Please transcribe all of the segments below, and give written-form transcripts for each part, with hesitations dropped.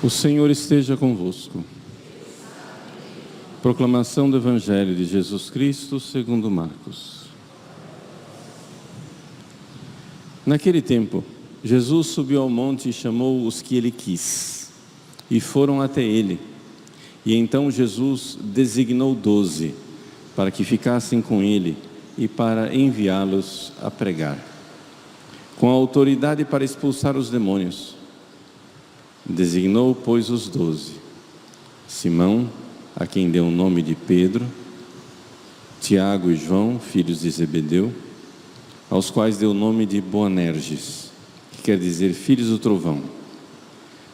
O Senhor esteja convosco. Proclamação do Evangelho de Jesus Cristo segundo Marcos. Naquele tempo, Jesus subiu ao monte e chamou os que ele quis, e foram até ele. E então Jesus designou 12, para que ficassem com ele e para enviá-los a pregar, com autoridade para expulsar os demônios. Designou, pois, os 12: Simão, a quem deu o nome de Pedro, Tiago e João, filhos de Zebedeu, aos quais deu o nome de Boanerges, que quer dizer filhos do trovão,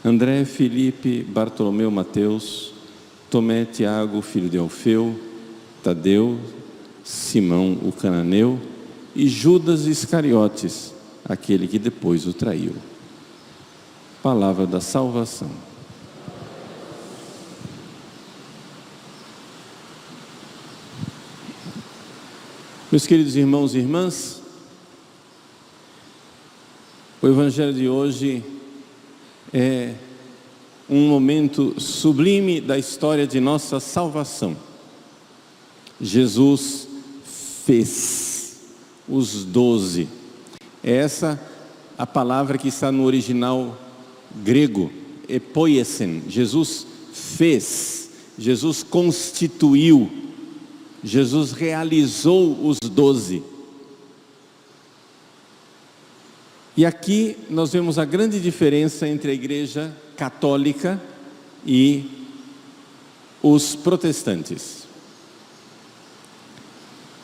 André, Filipe, Bartolomeu, Mateus, Tomé, Tiago, filho de Alfeu, Tadeu, Simão, o cananeu, e Judas Iscariotes, aquele que depois o traiu. Palavra da salvação. Meus queridos irmãos e irmãs, o Evangelho de hoje é um momento sublime da história de nossa salvação. Jesus fez os 12. É essa a palavra que está no original grego, epoiesen. Jesus fez, Jesus constituiu, Jesus realizou os 12. E aqui nós vemos a grande diferença entre a igreja católica e os protestantes.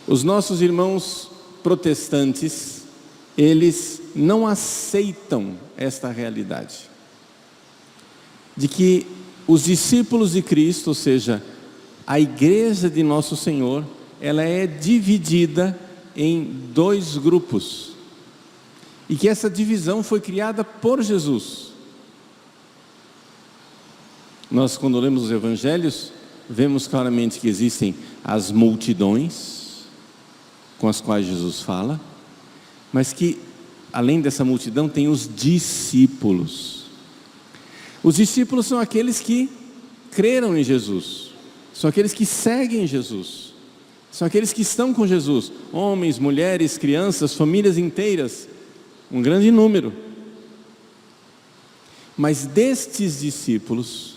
Os nossos irmãos protestantes, eles não aceitam esta realidade de que os discípulos de Cristo, ou seja, a igreja de nosso Senhor, ela é dividida em 2 grupos, e que essa divisão foi criada por Jesus. Nós, quando lemos os evangelhos, vemos claramente que existem as multidões com as quais Jesus fala, mas que além dessa multidão tem os discípulos. Os discípulos são aqueles que creram em Jesus, são aqueles que seguem Jesus, são aqueles que estão com Jesus, homens, mulheres, crianças, famílias inteiras, um grande número. Mas destes discípulos,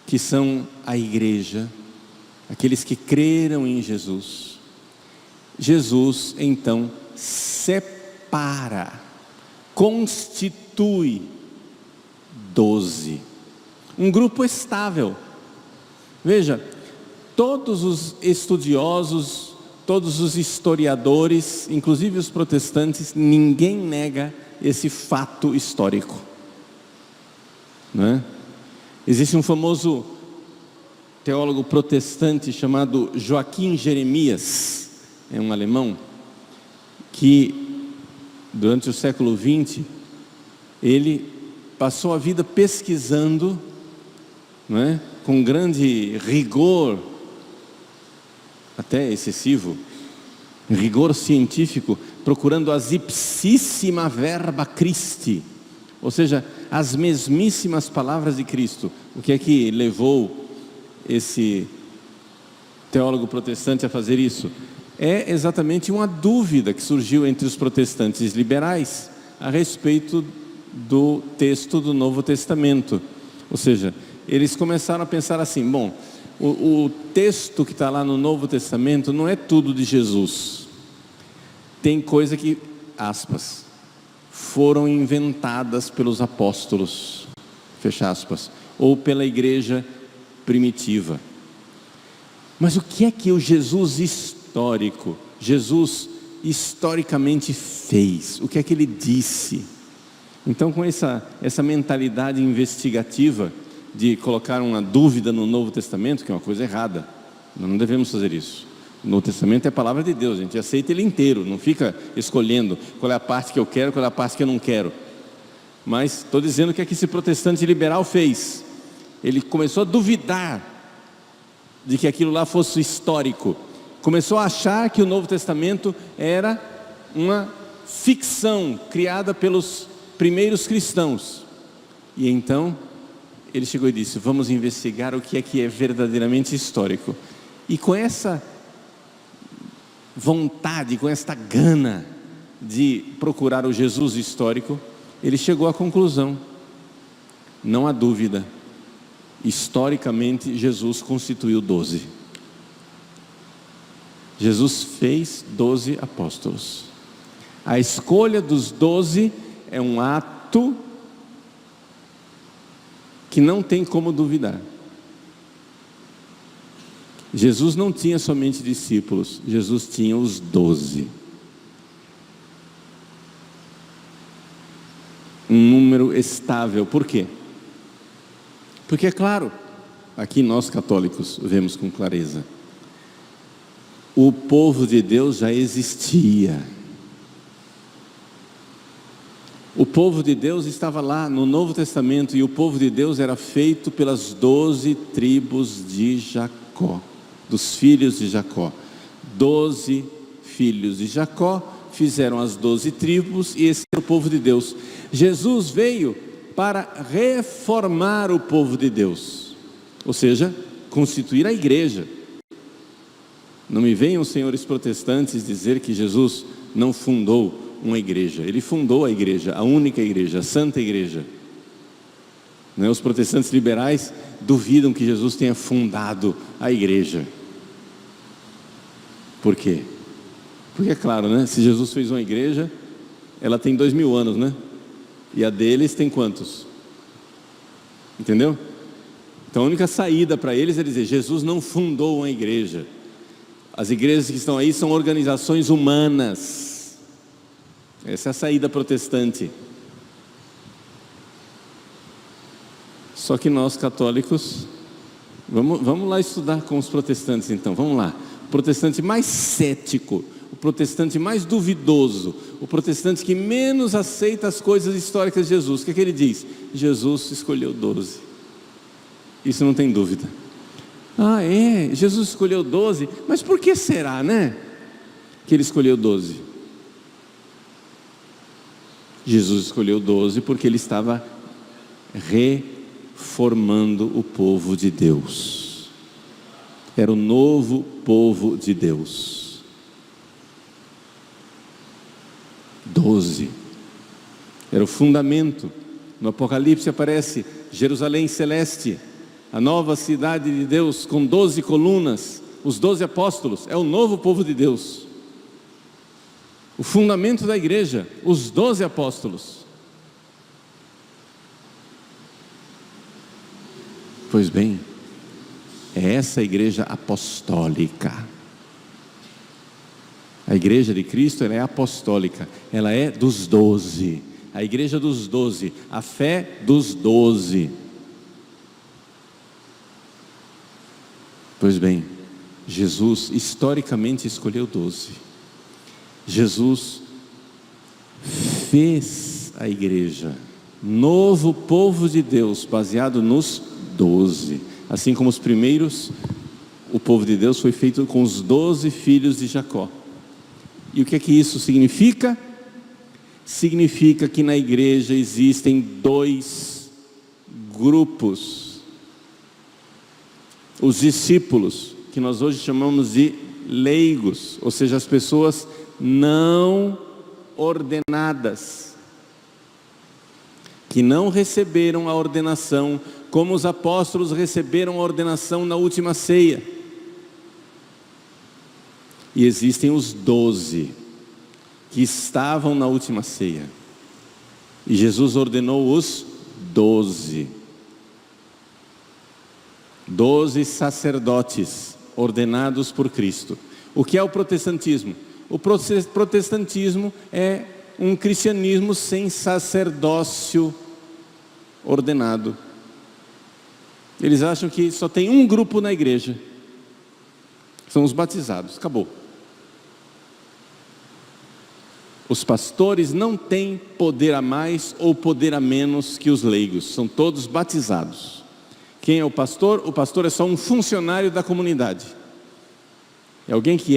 que são a igreja, aqueles que creram em Jesus, Jesus então separa, constitui 12, um grupo estável. Veja, todos os estudiosos, todos os historiadores, inclusive os protestantes, ninguém nega esse fato histórico, não é? Existe um famoso teólogo protestante chamado Joaquim Jeremias, é um alemão, que durante o século XX, ele passou a vida pesquisando, não é? Com grande rigor, até excessivo, rigor científico, procurando as ipsissima verba Christi, ou seja, as mesmíssimas palavras de Cristo. O que é que levou esse teólogo protestante a fazer isso? É exatamente uma dúvida que surgiu entre os protestantes liberais a respeito do texto do Novo Testamento. Ou seja, eles começaram a pensar assim: bom, o texto que está lá no Novo Testamento não é tudo de Jesus. Tem coisa que, aspas, foram inventadas pelos apóstolos, fecha aspas, ou pela igreja primitiva. Mas o que é que o Jesus histórico, Jesus historicamente fez? O que é que ele disse? Então, com essa mentalidade investigativa de colocar uma dúvida no Novo Testamento, que é uma coisa errada, Nós não devemos fazer isso. O Novo Testamento é a palavra de Deus, a gente aceita ele inteiro, não fica escolhendo qual é a parte que eu quero, qual é a parte que eu não quero. Mas estou dizendo o que é que esse protestante liberal fez. Ele começou a duvidar de que aquilo lá fosse histórico. Começou a achar que o Novo Testamento era uma ficção criada pelos primeiros cristãos. E então ele chegou e disse: vamos investigar o que é verdadeiramente histórico. E com essa vontade, com esta gana de procurar o Jesus histórico, ele chegou à conclusão: não há dúvida, historicamente Jesus constituiu 12. Jesus fez 12 apóstolos. A escolha dos 12 é um ato que não tem como duvidar. Jesus não tinha somente discípulos, Jesus tinha os 12. Um número estável. Por quê? Porque, é claro, aqui nós católicos vemos com clareza, o povo de Deus já existia. O povo de Deus estava lá no Novo Testamento, e o povo de Deus era feito pelas 12 tribos de Jacó, dos filhos de Jacó. 12 filhos de Jacó fizeram as 12 tribos, e esse era o povo de Deus. Jesus veio para reformar o povo de Deus, ou seja, constituir a igreja. Não me venham, senhores protestantes, dizer que Jesus não fundou uma igreja. Ele fundou a igreja, a única igreja, a santa igreja. Os protestantes liberais duvidam que Jesus tenha fundado a igreja. Por quê? Porque é claro, se Jesus fez uma igreja, ela tem 2000 anos, e a deles tem quantos? Entendeu? Então a única saída para eles é dizer: Jesus não fundou uma igreja. As igrejas que estão aí são organizações humanas. Essa é a saída protestante. Só que nós católicos, vamos lá estudar com os protestantes então, vamos lá. O protestante mais cético, o protestante mais duvidoso, o protestante que menos aceita as coisas históricas de Jesus, o que é que ele diz? Jesus escolheu 12. Isso não tem dúvida. Jesus escolheu 12, mas por que será, que ele escolheu 12? Jesus escolheu 12 porque ele estava reformando o povo de Deus. Era o novo povo de Deus. 12 era o fundamento. No Apocalipse aparece Jerusalém celeste, a nova cidade de Deus com 12 colunas, os 12 apóstolos, é o novo povo de Deus. O fundamento da igreja, os 12 apóstolos. Pois bem, é essa a igreja apostólica. A igreja de Cristo, ela é apostólica, ela é dos 12. A igreja dos 12, a fé dos 12. Pois bem, Jesus historicamente escolheu 12. Jesus fez a igreja, novo povo de Deus, baseado nos 12. Assim como os primeiros, o povo de Deus foi feito com os 12 filhos de Jacó. E o que é que isso significa? Significa que na igreja existem 2 grupos. Os discípulos, que nós hoje chamamos de leigos, ou seja, as pessoas não ordenadas, que não receberam a ordenação, como os apóstolos receberam a ordenação na última ceia. E existem os 12, que estavam na última ceia, e Jesus ordenou os 12. 12 sacerdotes ordenados por Cristo. O que é o protestantismo? O protestantismo é um cristianismo sem sacerdócio ordenado. Eles acham que só tem um grupo na igreja, São os batizados, acabou. Os pastores não têm poder a mais ou poder a menos que os leigos, são todos batizados. Quem é o pastor? O pastor é só um funcionário da comunidade. É alguém que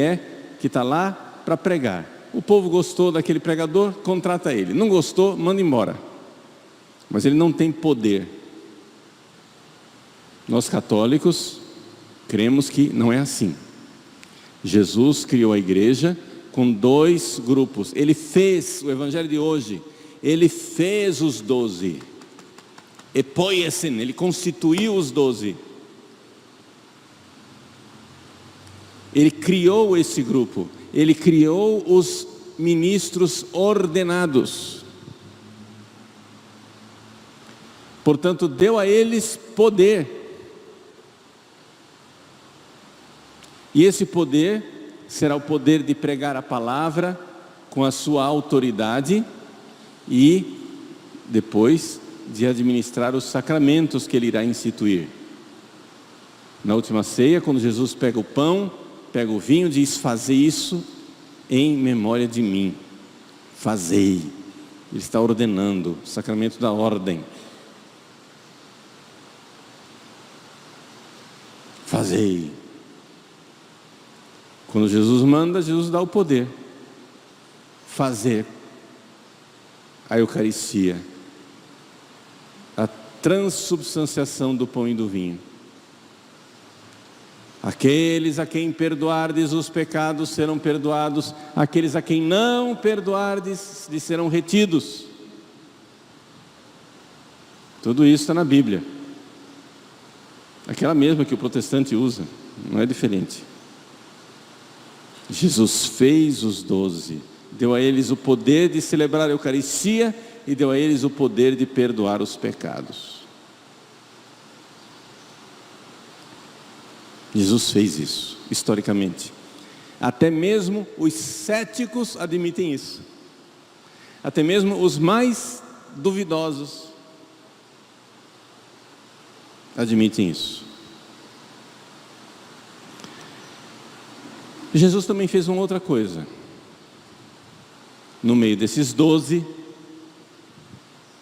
está lá para pregar. O povo gostou daquele pregador, contrata ele. Não gostou, manda embora. Mas ele não tem poder. Nós católicos cremos que não é assim. Jesus criou a igreja com 2 grupos. Ele fez, o evangelho de hoje, ele fez os 12. Epoiesen, ele constituiu os 12. Ele criou esse grupo. Ele criou os ministros ordenados. Portanto, deu a eles poder. E esse poder será o poder de pregar a palavra com a sua autoridade e depois de administrar os sacramentos que ele irá instituir. Na última ceia, quando Jesus pega o pão, pega o vinho, diz: fazei isso em memória de mim. Fazei. Ele está ordenando o sacramento da ordem. Fazei. Quando Jesus manda, Jesus dá o poder. Fazer a Eucaristia, a transubstanciação do pão e do vinho. Aqueles a quem perdoardes os pecados serão perdoados, aqueles a quem não perdoardes lhes serão retidos. Tudo isso está na Bíblia. Aquela mesma que o protestante usa, não é diferente. Jesus fez os 12, deu a eles o poder de celebrar a Eucaristia e deu a eles o poder de perdoar os pecados. Jesus fez isso, historicamente. Até mesmo os céticos admitem isso. Até mesmo os mais duvidosos admitem isso. Jesus também fez uma outra coisa. No meio desses 12,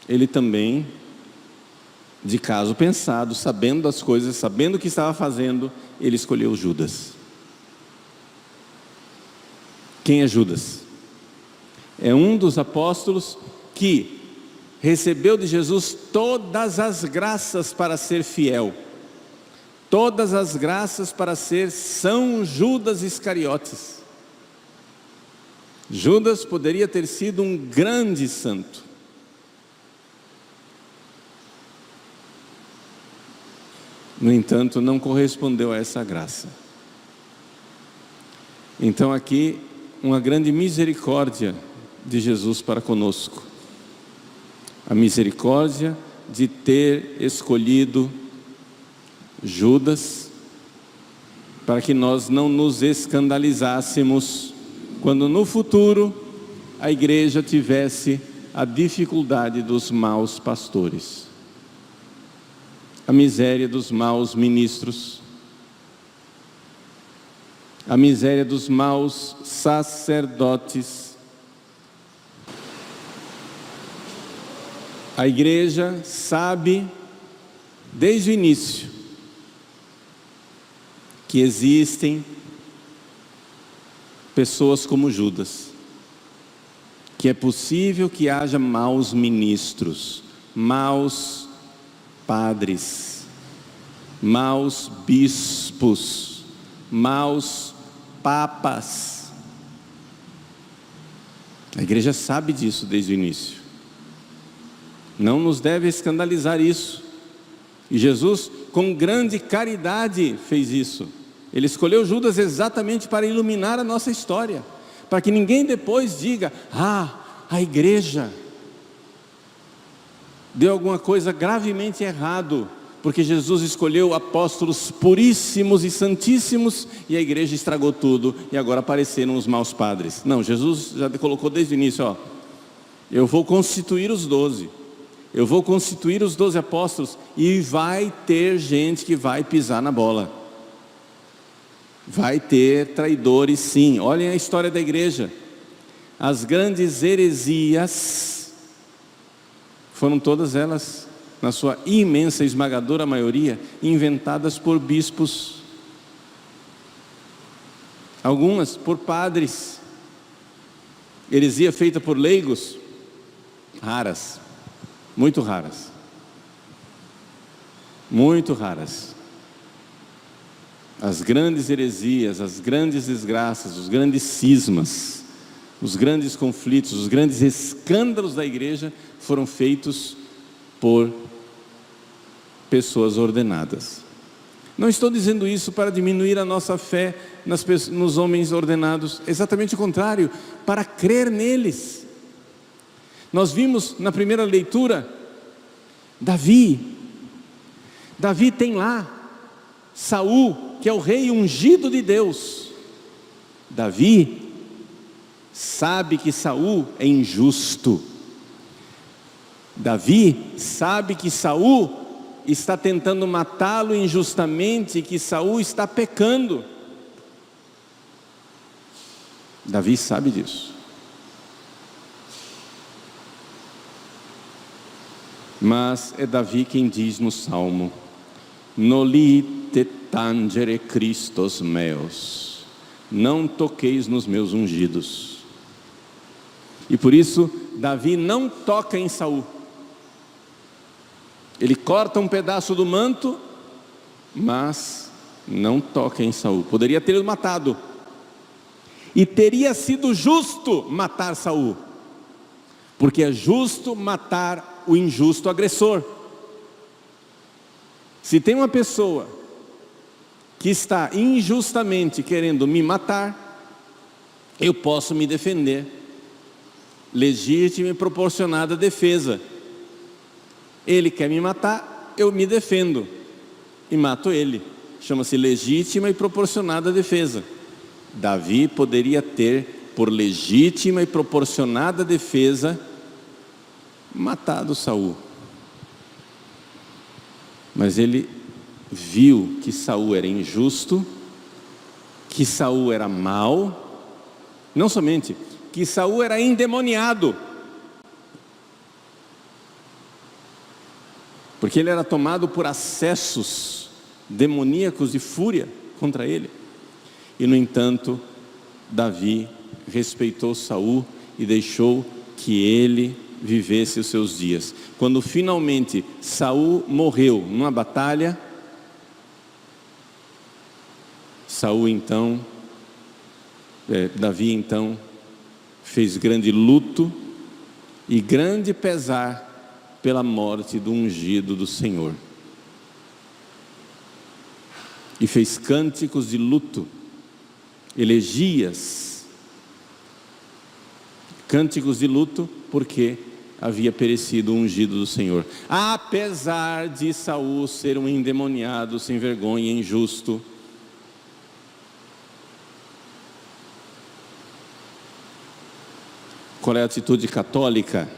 ele também, de caso pensado, sabendo das coisas, sabendo o que estava fazendo, ele escolheu Judas. Quem é Judas? É um dos apóstolos que recebeu de Jesus todas as graças para ser fiel. Todas as graças para ser São Judas Iscariotes. Judas poderia ter sido um grande santo. No entanto, não correspondeu a essa graça. Então aqui, uma grande misericórdia de Jesus para conosco. A misericórdia de ter escolhido Judas, para que nós não nos escandalizássemos quando no futuro a igreja tivesse a dificuldade dos maus pastores, a miséria dos maus ministros, a miséria dos maus sacerdotes. A igreja sabe desde o início que existem pessoas como Judas, que é possível que haja maus ministros, maus padres, maus bispos, maus papas. A igreja sabe disso desde o início. Não nos deve escandalizar isso. E Jesus, com grande caridade, fez isso. Ele escolheu Judas exatamente para iluminar a nossa história, para que ninguém depois diga: a igreja deu alguma coisa gravemente errado, porque Jesus escolheu apóstolos puríssimos e santíssimos, e a igreja estragou tudo, e agora apareceram os maus padres. Não, Jesus já colocou desde o início, eu vou constituir os 12, eu vou constituir os 12 apóstolos, e vai ter gente que vai pisar na bola. Vai ter traidores, sim. Olhem a história da igreja. As grandes heresias foram todas elas, na sua imensa, esmagadora maioria, inventadas por bispos. Algumas por padres. Heresia feita por leigos, raras, muito raras. Muito raras. As grandes heresias, as grandes desgraças, os grandes cismas, os grandes conflitos, os grandes escândalos da igreja foram feitos por pessoas ordenadas. Não estou dizendo isso para diminuir a nossa fé nos homens ordenados, exatamente o contrário, para crer neles. Nós vimos na primeira leitura, Davi tem lá Saul, que é o rei ungido de Deus. Davi sabe que Saul é injusto. Davi sabe que Saul está tentando matá-lo injustamente, que Saul está pecando. Davi sabe disso. Mas é Davi quem diz no Salmo: Nolite tangere Christos meus, não toqueis nos meus ungidos. E por isso Davi não toca em Saul. Ele corta um pedaço do manto, mas não toca em Saul. Poderia tê-lo matado, e teria sido justo matar Saul, porque é justo matar o injusto agressor. Se tem uma pessoa que está injustamente querendo me matar, eu posso me defender, legítima e proporcionada defesa. Ele quer me matar, eu me defendo e mato ele. Chama-se legítima e proporcionada defesa. Davi poderia ter, por legítima e proporcionada defesa, matado Saul. Mas ele viu que Saul era injusto, que Saul era mau, não somente, que Saul era endemoniado, porque ele era tomado por acessos demoníacos de fúria contra ele. E no entanto, Davi respeitou Saul e deixou que ele vivesse os seus dias. Quando finalmente Saul morreu numa batalha, Davi então fez grande luto e grande pesar pela morte do ungido do Senhor. E fez cânticos de luto, elegias, cânticos de luto, porque havia perecido o ungido do Senhor. Apesar de Saul ser um endemoniado, sem vergonha, injusto, qual é a atitude católica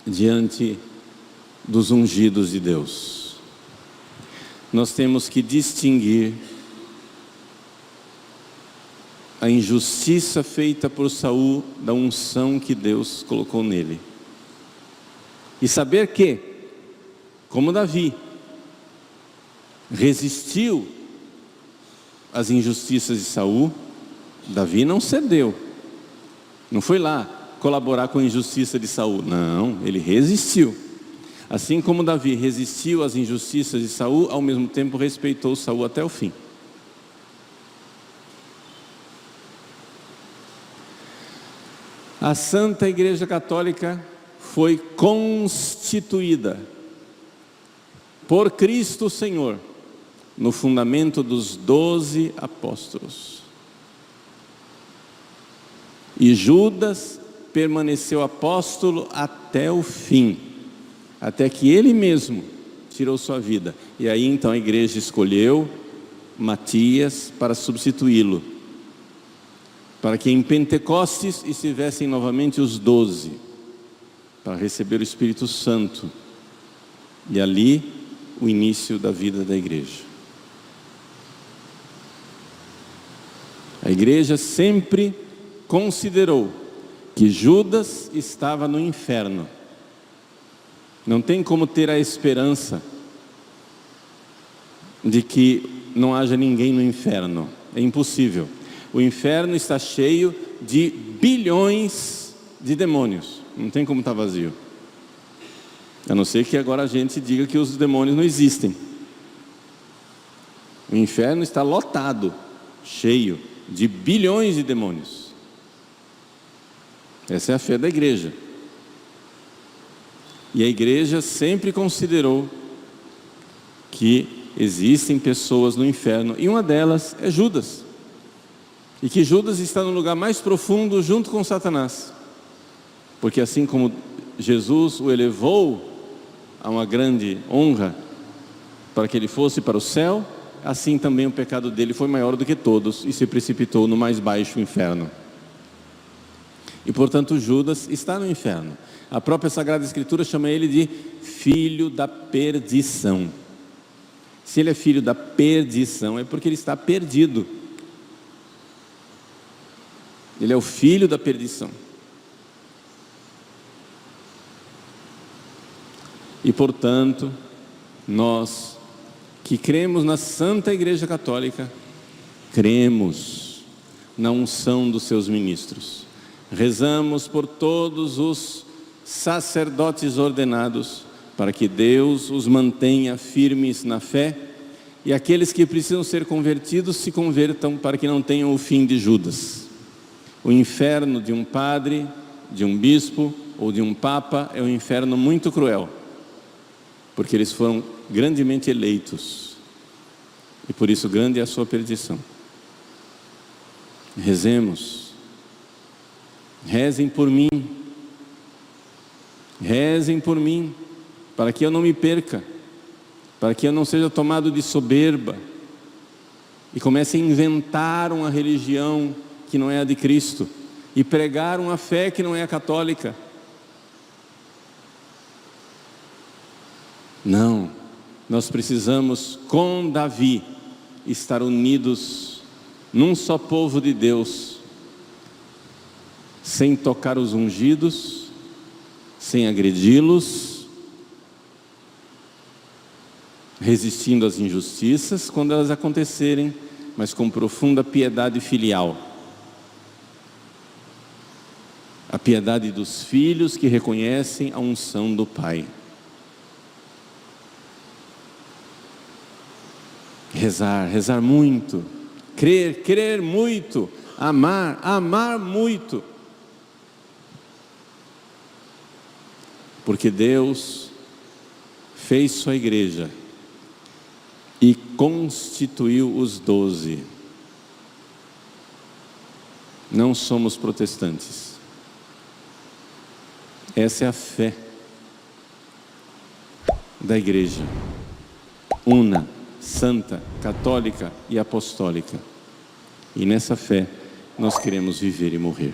diante dos ungidos de Deus? Nós temos que distinguir a injustiça feita por Saul da unção que Deus colocou nele. E saber que, como Davi resistiu às injustiças de Saul, Davi não cedeu. Não foi lá colaborar com a injustiça de Saul. Não, ele resistiu. Assim como Davi resistiu às injustiças de Saul, ao mesmo tempo respeitou Saul até o fim. A Santa Igreja Católica foi constituída por Cristo Senhor no fundamento dos 12 apóstolos. E Judas permaneceu apóstolo até o fim, até que ele mesmo tirou sua vida. E aí então a igreja escolheu Matias para substituí-lo, para que em Pentecostes estivessem novamente os 12, para receber o Espírito Santo, e ali o início da vida da igreja. A igreja sempre considerou que Judas estava no inferno. Não tem como ter a esperança de que não haja ninguém no inferno. É impossível. O inferno está cheio de bilhões de demônios. Não tem como estar vazio. A não ser que agora a gente diga que os demônios não existem. O inferno está lotado, cheio de bilhões de demônios. Essa é a fé da igreja. E a igreja sempre considerou que existem pessoas no inferno, e uma delas é Judas. E que Judas está no lugar mais profundo junto com Satanás. Porque assim como Jesus o elevou a uma grande honra para que ele fosse para o céu, assim também o pecado dele foi maior do que todos e se precipitou no mais baixo inferno. E portanto Judas está no inferno. A própria Sagrada Escritura chama ele de filho da perdição. Se ele é filho da perdição, é porque ele está perdido. Ele é o filho da perdição. E portanto, nós que cremos na Santa Igreja Católica, cremos na unção dos seus ministros. Rezamos por todos os sacerdotes ordenados, para que Deus os mantenha firmes na fé, e aqueles que precisam ser convertidos se convertam, para que não tenham o fim de Judas. O inferno de um padre, de um bispo ou de um papa é um inferno muito cruel, porque eles foram grandemente eleitos, e por isso grande é a sua perdição. Rezemos, rezem por mim, para que eu não me perca, para que eu não seja tomado de soberba e comece a inventar uma religião que não é a de Cristo e pregar uma fé que não é a católica. Não, nós precisamos, com Davi, estar unidos num só povo de Deus, sem tocar os ungidos, sem agredi-los, resistindo às injustiças quando elas acontecerem, mas com profunda piedade filial. A piedade dos filhos que reconhecem a unção do Pai. Rezar muito, crer muito, amar muito. Porque Deus fez sua igreja e constituiu os 12. Não somos protestantes. Essa é a fé da igreja, una, santa, católica e apostólica. E nessa fé nós queremos viver e morrer.